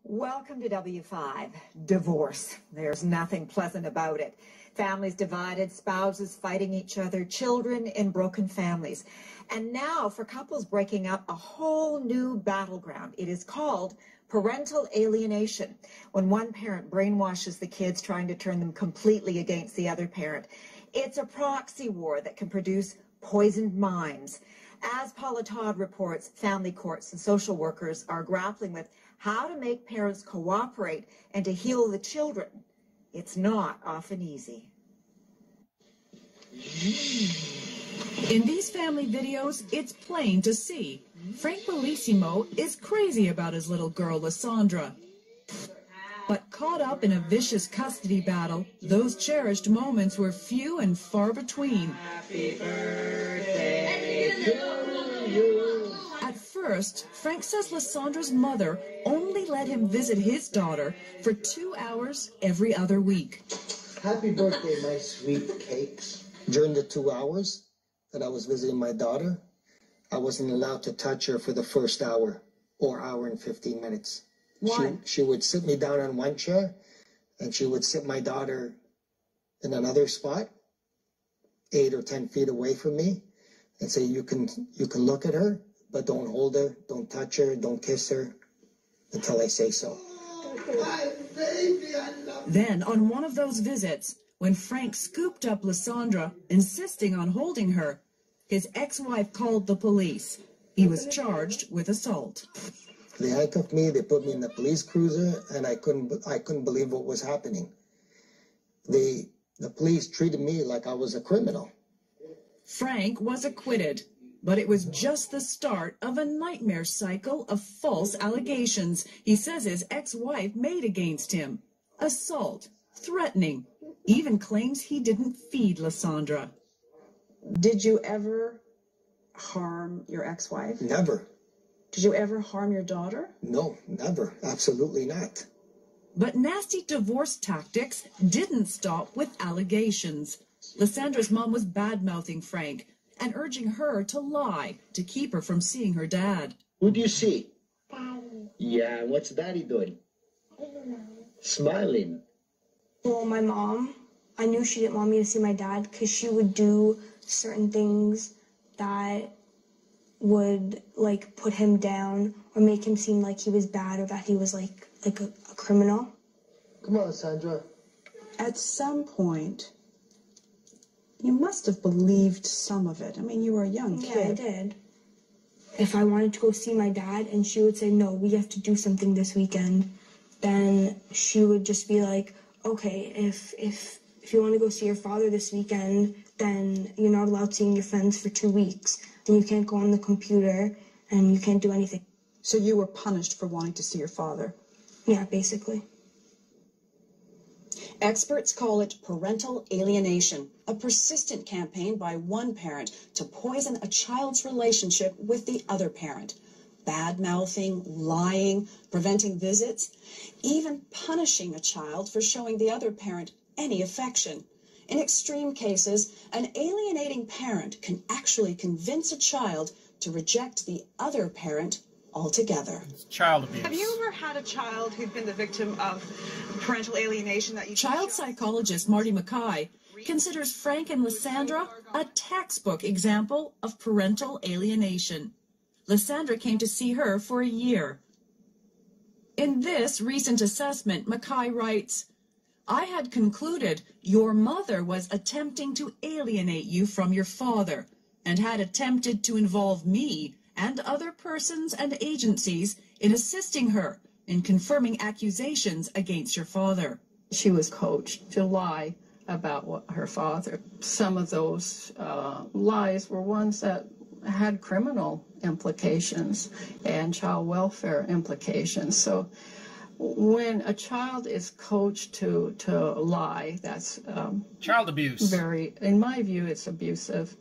Welcome to W5. Divorce. There's nothing pleasant about it. Families divided, spouses fighting each other, children in broken families. And now for couples breaking up, a whole new battleground. It is called parental alienation, when one parent brainwashes the kids, trying to turn them completely against the other parent. It's a proxy war that can produce poisoned minds. As Paula Todd reports, family courts and social workers are grappling with how to make parents cooperate and to heal the children. It's not often easy. In these family videos, it's plain to see Frank Bellissimo is crazy about his little girl, Lysandra. But caught up in a vicious custody battle, those cherished moments were few and far between. Happy birthday to you. At first, Frank says Lysandra's mother only let him visit his daughter for 2 hours every other week. Happy birthday, my sweet cakes. During the 2 hours that I was visiting my daughter, I wasn't allowed to touch her for the first hour or hour and 15 minutes. Why? She would sit me down on one chair, and she would sit my daughter in another spot, 8 or 10 feet away from me, and say, you can look at her, but don't hold her, don't touch her, don't kiss her until I say so. My baby, I love you. Then, on one of those visits, when Frank scooped up Lysandra, insisting on holding her, his ex-wife called the police. He was charged with assault. They handcuffed me, they put me in the police cruiser, and I couldn't believe what was happening. The police treated me like I was a criminal. Frank was acquitted, but it was just the start of a nightmare cycle of false allegations he says his ex-wife made against him. Assault, threatening, even claims he didn't feed Lysandra. Did you ever harm your ex-wife? Never. Did you ever harm your daughter? No, never. Absolutely not. But nasty divorce tactics didn't stop with allegations. Lysandra's mom was bad-mouthing Frank and urging her to lie to keep her from seeing her dad. Who do you see? Daddy. Yeah, what's Daddy doing? I don't know. Smiling. Well, my mom, I knew she didn't want me to see my dad because she would do certain things that would, like, put him down or make him seem like he was bad or that he was, like a criminal. Come on, Sandra. At some point, you must have believed some of it. I mean, you were a young kid. Yeah, I did. If I wanted to go see my dad and she would say, no, we have to do something this weekend, then she would just be like, okay, if you want to go see your father this weekend, then you're not allowed seeing your friends for 2 weeks. And you can't go on the computer and you can't do anything. So you were punished for wanting to see your father? Yeah, basically. Experts call it parental alienation, a persistent campaign by one parent to poison a child's relationship with the other parent. Bad-mouthing, lying, preventing visits, even punishing a child for showing the other parent any affection. In extreme cases, an alienating parent can actually convince a child to reject the other parent altogether. It's child abuse. Have you ever had a child who'd been the victim of parental alienation that you... Child psychologist Marty Mackay considers Frank and Lysandra a textbook example of parental alienation. Lysandra came to see her for a year. In this recent assessment, Mackay writes, I had concluded your mother was attempting to alienate you from your father and had attempted to involve me and other persons and agencies in assisting her in confirming accusations against your father. She was coached to lie about her father. Some of those lies were ones that had criminal implications and child welfare implications. So when a child is coached to lie, that's child abuse. In my view, it's abusive.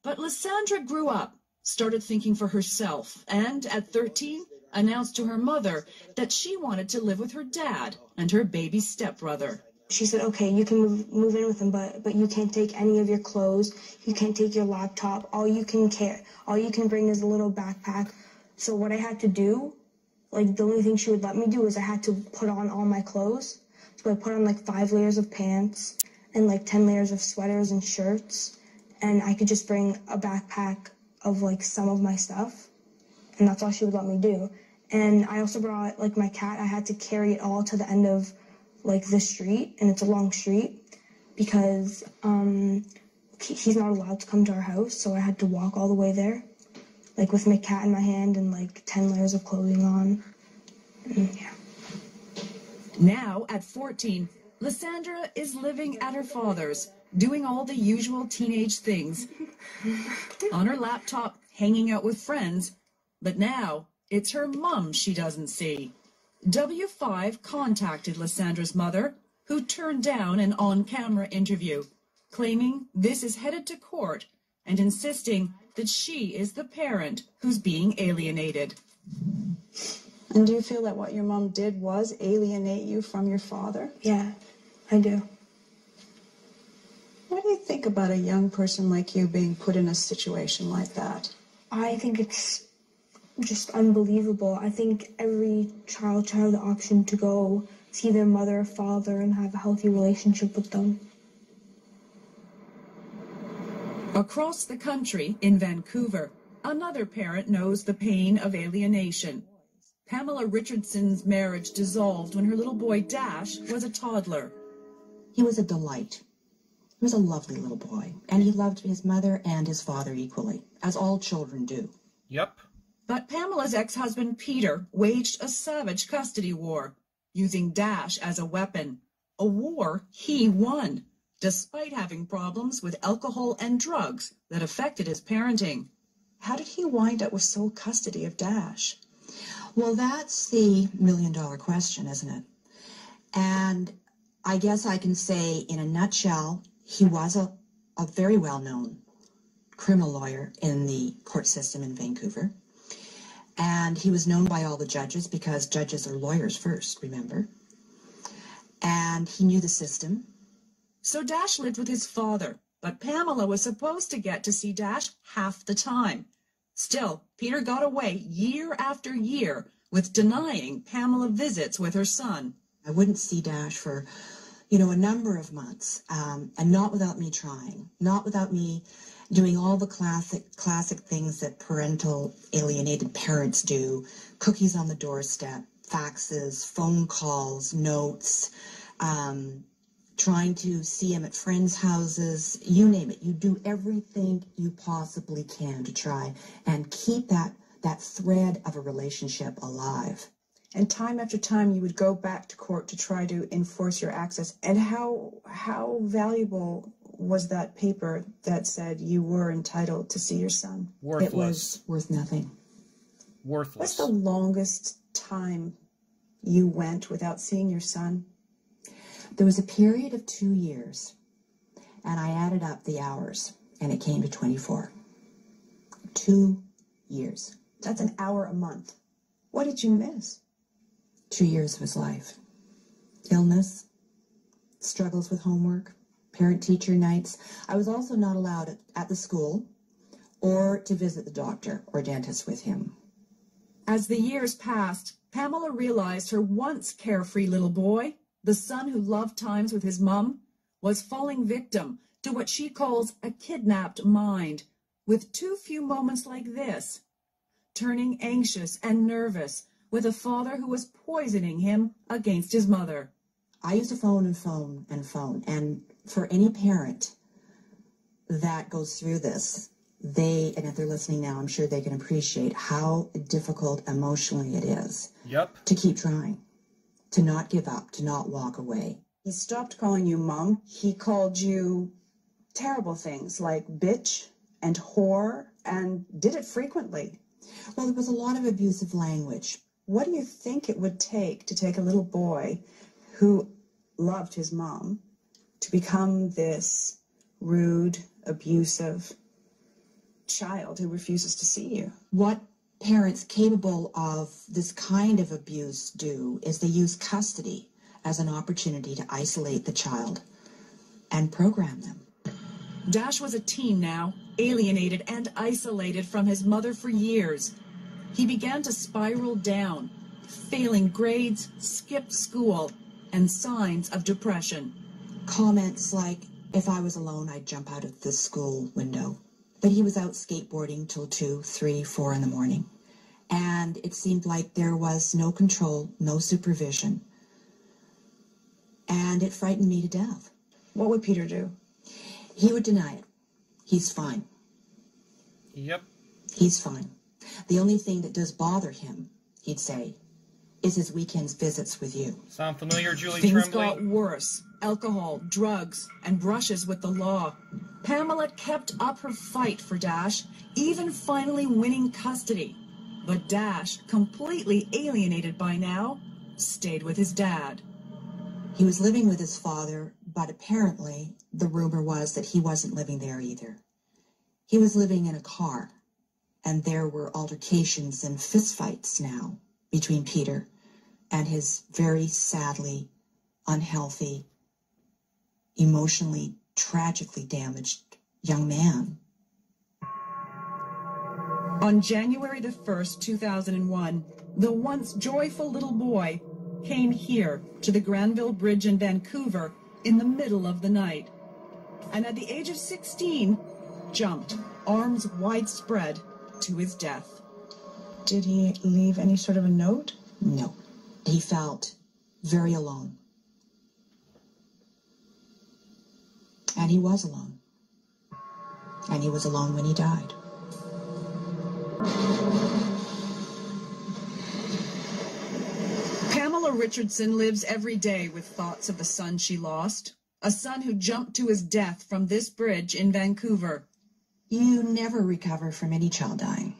But Lysandra grew up, started thinking for herself, and at 13, announced to her mother that she wanted to live with her dad and her baby stepbrother. She said, okay, you can move in with him, but you can't take any of your clothes. You can't take your laptop. All you can bring is a little backpack. So what I had to do like, the only thing she would let me do is I had to put on all my clothes. So I put on, like, 5 layers of pants and, like, 10 layers of sweaters and shirts. And I could just bring a backpack of, like, some of my stuff. And that's all she would let me do. And I also brought, like, my cat. I had to carry it all to the end of, like, the street. And it's a long street because he's not allowed to come to our house. So I had to walk all the way there, like, with my cat in my hand and, like, 10 layers of clothing on. And, yeah. Now, at 14, Lysandra is living at her father's, doing all the usual teenage things. On her laptop, hanging out with friends. But now, it's her mum she doesn't see. W5 contacted Lysandra's mother, who turned down an on-camera interview, claiming this is headed to court and insisting that she is the parent who's being alienated. And do you feel that what your mom did was alienate you from your father? Yeah, I do. What do you think about a young person like you being put in a situation like that? I think it's just unbelievable. I think every child should have the option to go see their mother or father and have a healthy relationship with them. Across the country, in Vancouver, another parent knows the pain of alienation. Pamela Richardson's marriage dissolved when her little boy Dash was a toddler. He was a delight. He was a lovely little boy, and he loved his mother and his father equally, as all children do. Yep. But Pamela's ex-husband Peter waged a savage custody war, using Dash as a weapon. A war he won, despite having problems with alcohol and drugs that affected his parenting. How did he wind up with sole custody of Dash? Well, that's the million-dollar question, isn't it? And I guess I can say, in a nutshell, he was a very well-known criminal lawyer in the court system in Vancouver. And he was known by all the judges because judges are lawyers first, remember? And he knew the system. So Dash lived with his father, but Pamela was supposed to get to see Dash half the time. Still, Peter got away year after year with denying Pamela visits with her son. I wouldn't see Dash for, a number of months, and not without me trying, not without me doing all the classic things that parental alienated parents do: cookies on the doorstep, faxes, phone calls, notes, trying to see him at friends' houses, you name it. You do everything you possibly can to try and keep that thread of a relationship alive. And time after time, you would go back to court to try to enforce your access. And how valuable was that paper that said you were entitled to see your son? Worthless. It was worth nothing. Worthless. What's the longest time you went without seeing your son? There was a period of 2 years, and I added up the hours, and it came to 24. 2 years. That's an hour a month. What did you miss? 2 years of his life. Illness, struggles with homework, parent-teacher nights. I was also not allowed at the school or to visit the doctor or dentist with him. As the years passed, Pamela realized her once carefree little boy, the son who loved times with his mum, was falling victim to what she calls a kidnapped mind, with too few moments like this, turning anxious and nervous with a father who was poisoning him against his mother. I used to phone, and for any parent that goes through this, and if they're listening now, I'm sure they can appreciate how difficult emotionally it is. Yep. To keep trying, to not give up, to not walk away. He stopped calling you mom. He called you terrible things like bitch and whore, and did it frequently. Well, there was a lot of abusive language. What do you think it would take to take a little boy who loved his mom to become this rude, abusive child who refuses to see you? What parents capable of this kind of abuse do is they use custody as an opportunity to isolate the child and program them. Dash was a teen now, alienated and isolated from his mother for years. He began to spiral down, failing grades, skipped school, and signs of depression. Comments like, if I was alone, I'd jump out of the school window. But he was out skateboarding till 2, 3, 4 in the morning. And it seemed like there was no control, no supervision. And it frightened me to death. What would Peter do? He would deny it. He's fine. Yep. He's fine. The only thing that does bother him, he'd say, is his weekend visits with you. Sound familiar, Julie Things Tremblay? got worse. Alcohol, drugs, and brushes with the law. Pamela kept up her fight for Dash, even finally winning custody. But Dash, completely alienated by now, stayed with his dad. He was living with his father, but apparently the rumor was that he wasn't living there either. He was living in a car, and there were altercations and fistfights now between Peter and his very sadly unhealthy, emotionally, tragically damaged young man. On January the 1st, 2001, the once joyful little boy came here to the Granville Bridge in Vancouver in the middle of the night. And at the age of 16, jumped, arms widespread, to his death. Did he leave any sort of a note? No. He felt very alone. And he was alone. And he was alone when he died. Pamela Richardson lives every day with thoughts of the son she lost, a son who jumped to his death from this bridge in Vancouver. You never recover from any child dying.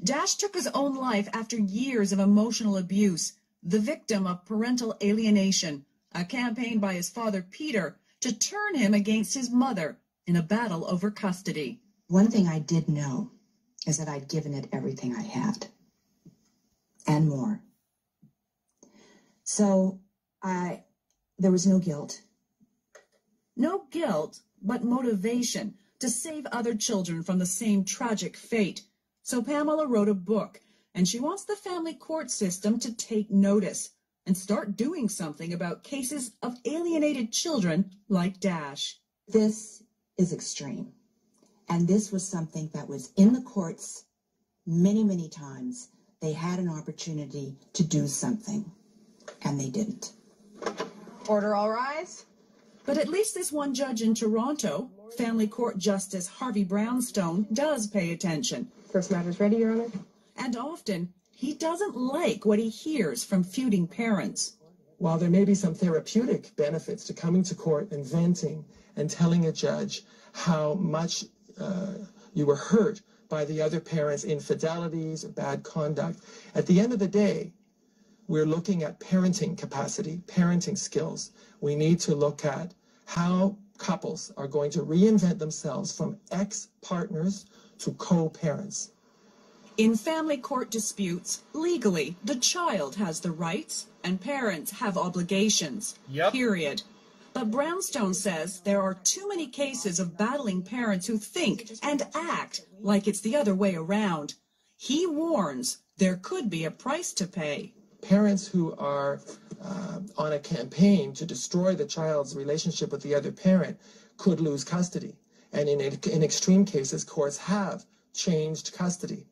Dash took his own life after years of emotional abuse, the victim of parental alienation, a campaign by his father Peter to turn him against his mother in a battle over custody. One thing I did know is that I'd given it everything I had. And more. So there was no guilt. No guilt, but motivation to save other children from the same tragic fate. So Pamela wrote a book, and she wants the family court system to take notice and start doing something about cases of alienated children like Dash. This is extreme. And this was something that was in the courts many, many times. They had an opportunity to do something, and they didn't. Order all rise. But at least this one judge in Toronto, Family Court Justice Harvey Brownstone, does pay attention. First matter's ready, Your Honor. And often, he doesn't like what he hears from feuding parents. While there may be some therapeutic benefits to coming to court and venting and telling a judge how much you were hurt by the other parent's infidelities or bad conduct, at the end of the day, we're looking at parenting capacity, parenting skills. We need to look at how couples are going to reinvent themselves from ex-partners to co-parents. In family court disputes, legally, the child has the rights and parents have obligations. Yep. Period. But Brownstone says there are too many cases of battling parents who think and act like it's the other way around. He warns there could be a price to pay. Parents who are on a campaign to destroy the child's relationship with the other parent could lose custody. And in extreme cases, courts have changed custody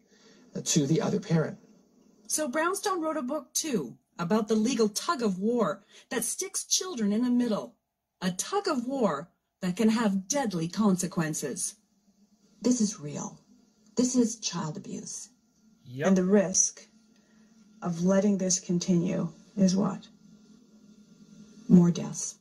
to the other parent. So Brownstone wrote a book, too, about the legal tug-of-war that sticks children in the middle. A tug-of-war that can have deadly consequences. This is real. This is child abuse. Yep. And the risk of letting this continue is what? More deaths.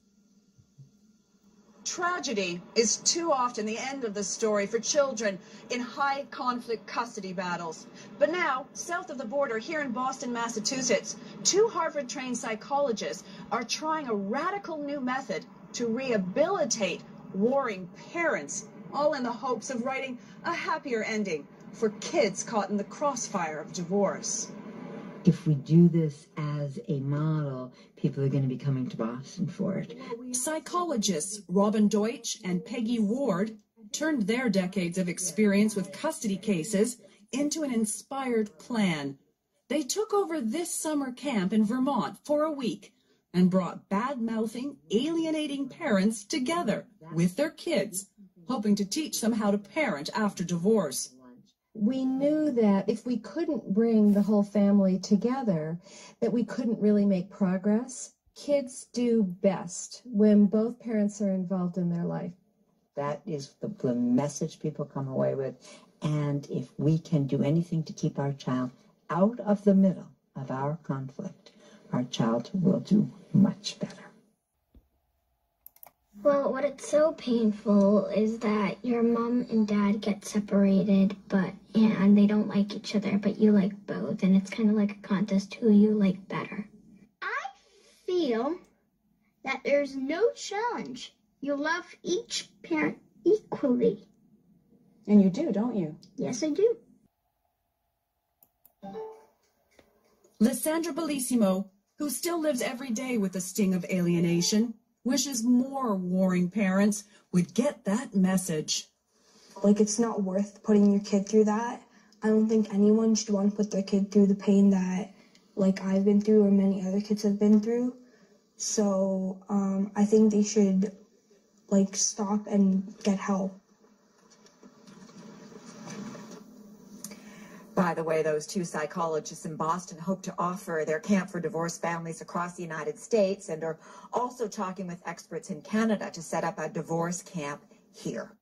Tragedy is too often the end of the story for children in high-conflict custody battles. But now, south of the border here in Boston, Massachusetts, 2 Harvard-trained psychologists are trying a radical new method to rehabilitate warring parents, all in the hopes of writing a happier ending for kids caught in the crossfire of divorce. If we do this as a model, people are going to be coming to Boston for it. Psychologists Robin Deutsch and Peggy Ward turned their decades of experience with custody cases into an inspired plan. They took over this summer camp in Vermont for a week and brought bad-mouthing, alienating parents together with their kids, hoping to teach them how to parent after divorce. We knew that if we couldn't bring the whole family together, that we couldn't really make progress. Kids do best when both parents are involved in their life. That is the message people come away with. And if we can do anything to keep our child out of the middle of our conflict, our child will do much better. Well, what it's so painful is that your mom and dad get separated, and they don't like each other, but you like both, and it's kind of like a contest who you like better. I feel that there's no challenge. You love each parent equally. And you do, don't you? Yes, I do. Lysandra Bellissimo, who still lives every day with the sting of alienation, wishes more warring parents would get that message. Like, it's not worth putting your kid through that. I don't think anyone should want to put their kid through the pain that, like, I've been through or many other kids have been through. So, I think they should, like, stop and get help. By the way, those two psychologists in Boston hope to offer their camp for divorced families across the United States and are also talking with experts in Canada to set up a divorce camp here.